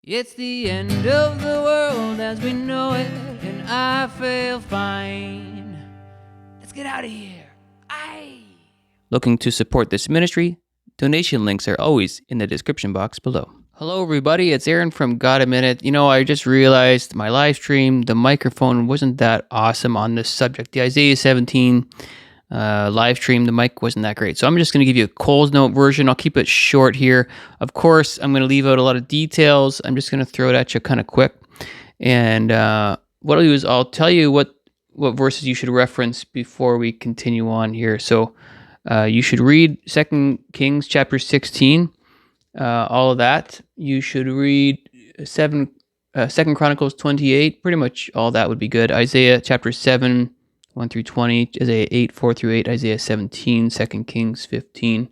It's the end of the world as we know it, and I feel fine. Let's get out of here. Aye. Looking to support this ministry? Donation links are always in the description box below. Hello everybody, it's Aaron from Got a Minute. I just realized my live stream, the microphone wasn't that awesome on this subject. The Isaiah 17 live stream, the mic wasn't that great. So I'm just going to give you a Coles Note version. I'll keep it short here. Of course, I'm going to leave out a lot of details. I'm just going to throw it at you kind of quick. And what I'll do is I'll tell you what verses you should reference before we continue on here. So you should read 2 Kings chapter 16, all of that. You should read 2 Chronicles 28, pretty much all that would be good. Isaiah chapter 7, 1 through 20, Isaiah 8, 4 through 8, Isaiah 17, 2 Kings 15,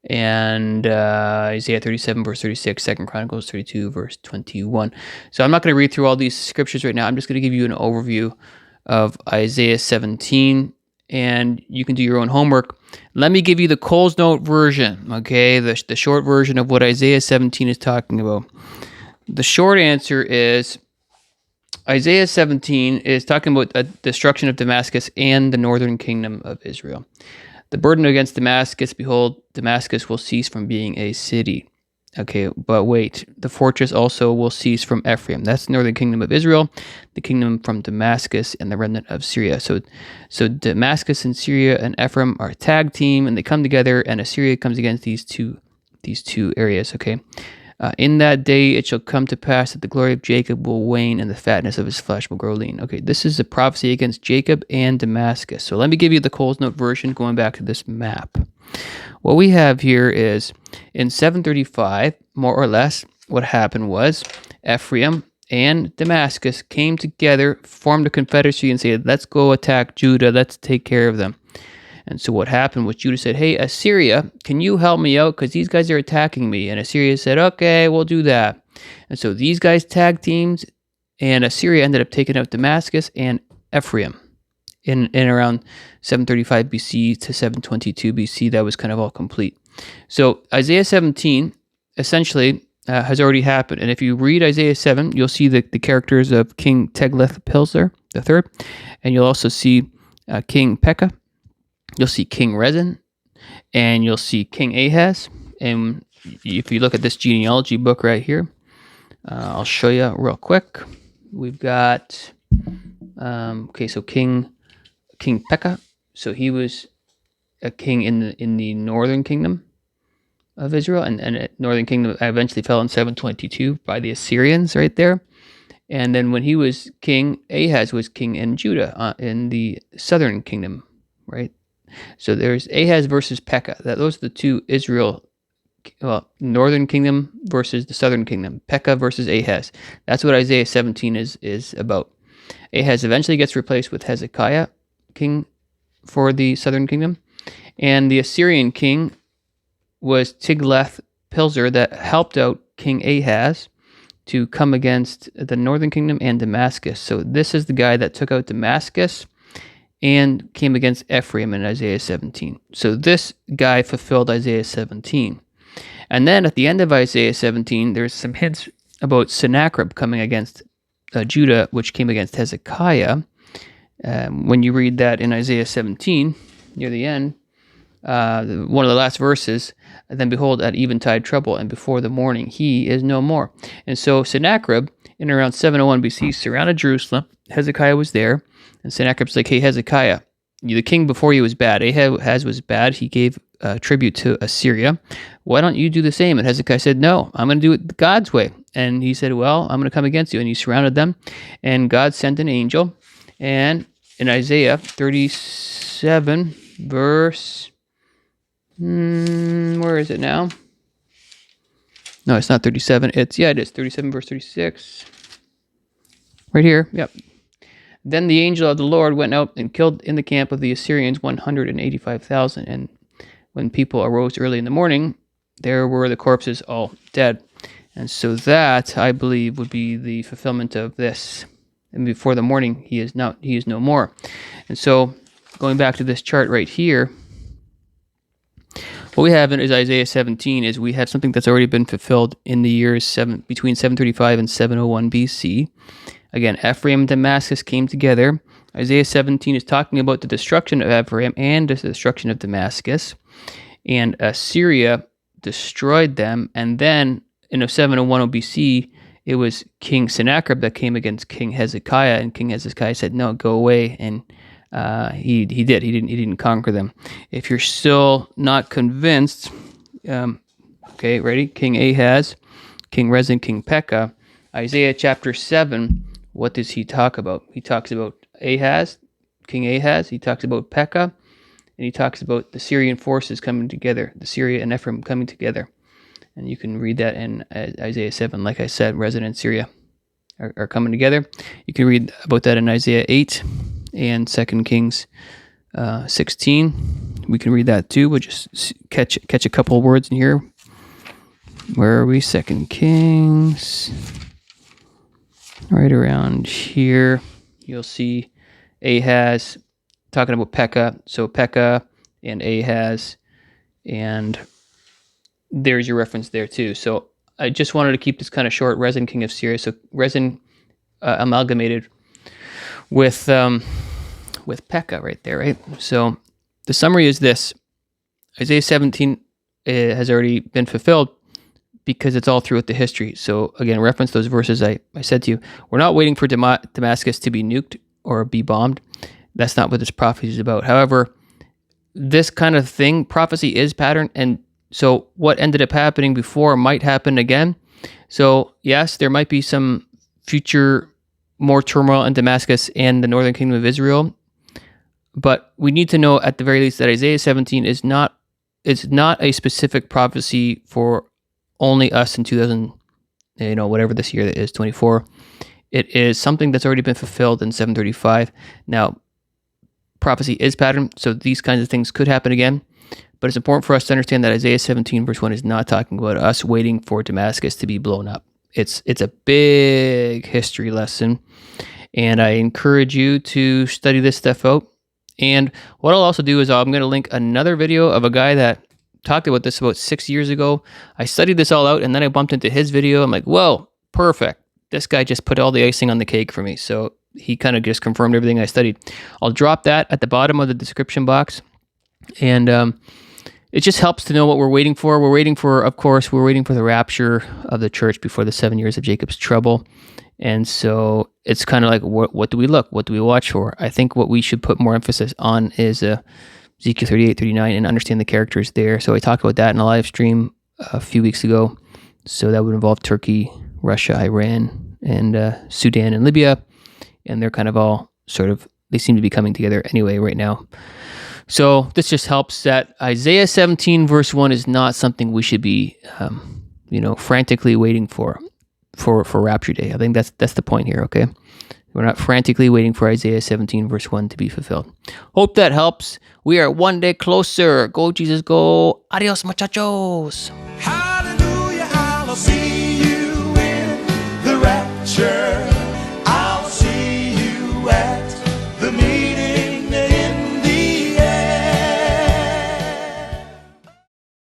and Isaiah 37, verse 36, 2 Chronicles 32, verse 21. So I'm not going to read through all these scriptures right now. I'm just going to give you an overview of Isaiah 17, and you can do your own homework. Let me give you the Coles Note version, okay, the short version of what Isaiah 17 is talking about. The short answer is Isaiah 17 is talking about a destruction of Damascus and the northern kingdom of Israel. The burden against Damascus, behold, Damascus will cease from being a city. Okay, but wait, the fortress also will cease from Ephraim. That's the northern kingdom of Israel, the kingdom from Damascus, and the remnant of Syria. So Damascus and Syria and Ephraim are a tag team, and they come together, and Assyria comes against these two areas, okay? In that day it shall come to pass that the glory of Jacob will wane and the fatness of his flesh will grow lean. Okay, this is a prophecy against Jacob and Damascus. So let me give you the Coles Note version going back to this map. What we have here is in 735, more or less, what happened was Ephraim and Damascus came together, formed a confederacy, and said, let's go attack Judah, let's take care of them. And so what happened was Judah said, hey, Assyria, can you help me out? Because these guys are attacking me. And Assyria said, okay, we'll do that. And so these guys tag teams, and Assyria ended up taking out Damascus and Ephraim in around 735 BC to 722 BC. That was kind of all complete. So Isaiah 17 essentially has already happened. And if you read Isaiah 7, you'll see the characters of King Tiglath-Pileser III, and you'll also see King Pekah. You'll see King Rezin, and you'll see King Ahaz. And if you look at this genealogy book right here, I'll show you real quick. We've got, so King Pekah. So he was a king in the northern kingdom of Israel, and the northern kingdom eventually fell in 722 by the Assyrians right there. And then when he was king, Ahaz was king in Judah in the southern kingdom, right? So there's Ahaz versus Pekah. Those are the two northern kingdom versus the southern kingdom. Pekah versus Ahaz. That's what Isaiah 17 is about. Ahaz eventually gets replaced with Hezekiah, king for the southern kingdom. And the Assyrian king was Tiglath-Pileser that helped out King Ahaz to come against the northern kingdom and Damascus. So this is the guy that took out Damascus and came against Ephraim in Isaiah 17. So this guy fulfilled Isaiah 17. And then at the end of Isaiah 17, there's some hints about Sennacherib coming against Judah, which came against Hezekiah. When you read that in Isaiah 17, near the end, one of the last verses, then behold, at eventide trouble, and before the morning, he is no more. And so Sennacherib, in around 701 BC, surrounded Jerusalem. Hezekiah was there. And Sennacherib's like, hey, Hezekiah, the king before you was bad. Ahaz was bad. He gave tribute to Assyria. Why don't you do the same? And Hezekiah said, no, I'm going to do it God's way. And he said, well, I'm going to come against you. And he surrounded them. And God sent an angel. And in Isaiah 37, verse... where is it now? No, it's not 37. It is 37, verse 36. Right here. Yep. Then the angel of the Lord went out and killed in the camp of the Assyrians 185,000. And when people arose early in the morning, there were the corpses all dead. And so that, I believe, would be the fulfillment of this. And before the morning, he is no more. And so, going back to this chart right here, what we have is Isaiah 17 is we have something that's already been fulfilled in the years between 735 and 701 BC. Again, Ephraim and Damascus came together. Isaiah 17 is talking about the destruction of Ephraim and the destruction of Damascus. And Assyria destroyed them. And then in 701 BC, it was King Sennacherib that came against King Hezekiah. And King Hezekiah said, no, go away. And he did. He didn't conquer them. If you're still not convinced, okay, ready? King Ahaz, King Rezin, King Pekah. Isaiah chapter 7, what does he talk about? He talks about Ahaz, King Ahaz. He talks about Pekah, and he talks about the Syrian forces coming together, the Syria and Ephraim coming together. And you can read that in Isaiah 7. Like I said, Rezin and Syria are coming together. You can read about that in Isaiah 8 and 2 Kings 16. We can read that too. We'll just catch a couple of words in here. Where are we? 2 Kings. Right around here, you'll see Ahaz talking about Pekah. So Pekah and Ahaz, and there's your reference there too. So I just wanted to keep this kind of short. Rezin, king of Syria. So Rezin amalgamated with Pekah right there, right? So the summary is this: Isaiah 17 has already been fulfilled because it's all throughout the history. So again, reference those verses I said to you. We're not waiting for Damascus to be nuked or be bombed. That's not what this prophecy is about. However, this kind of thing, prophecy is pattern, and so what ended up happening before might happen again. So yes, there might be some future more turmoil in Damascus and the northern kingdom of Israel, but we need to know at the very least that Isaiah 17 is not a specific prophecy for only us in 2000, whatever this year that is, 24. It is something that's already been fulfilled in 735. Now, prophecy is pattern, so these kinds of things could happen again. But it's important for us to understand that Isaiah 17 verse 1 is not talking about us waiting for Damascus to be blown up. It's a big history lesson, and I encourage you to study this stuff out. And what I'll also do is I'm going to link another video of a guy that talked about this about 6 years ago. I studied this all out, and then I bumped into his video. I'm like, whoa, perfect. This guy just put all the icing on the cake for me. So he kind of just confirmed everything I studied. I'll drop that at the bottom of the description box. And it just helps to know what we're waiting for. We're waiting for the rapture of the church before the 7 years of Jacob's trouble. And so it's kind of like, what do we look? What do we watch for? I think what we should put more emphasis on is Ezekiel 38, 39, and understand the characters there. So I talked about that in a live stream a few weeks ago. So that would involve Turkey, Russia, Iran, and Sudan and Libya. And they're kind of all they seem to be coming together anyway right now. So this just helps that Isaiah 17 verse 1 is not something we should be, frantically waiting for Rapture Day. I think that's the point here, okay? We're not frantically waiting for Isaiah 17 verse 1 to be fulfilled. Hope that helps. We are one day closer. Go, Jesus, go. Adios, muchachos.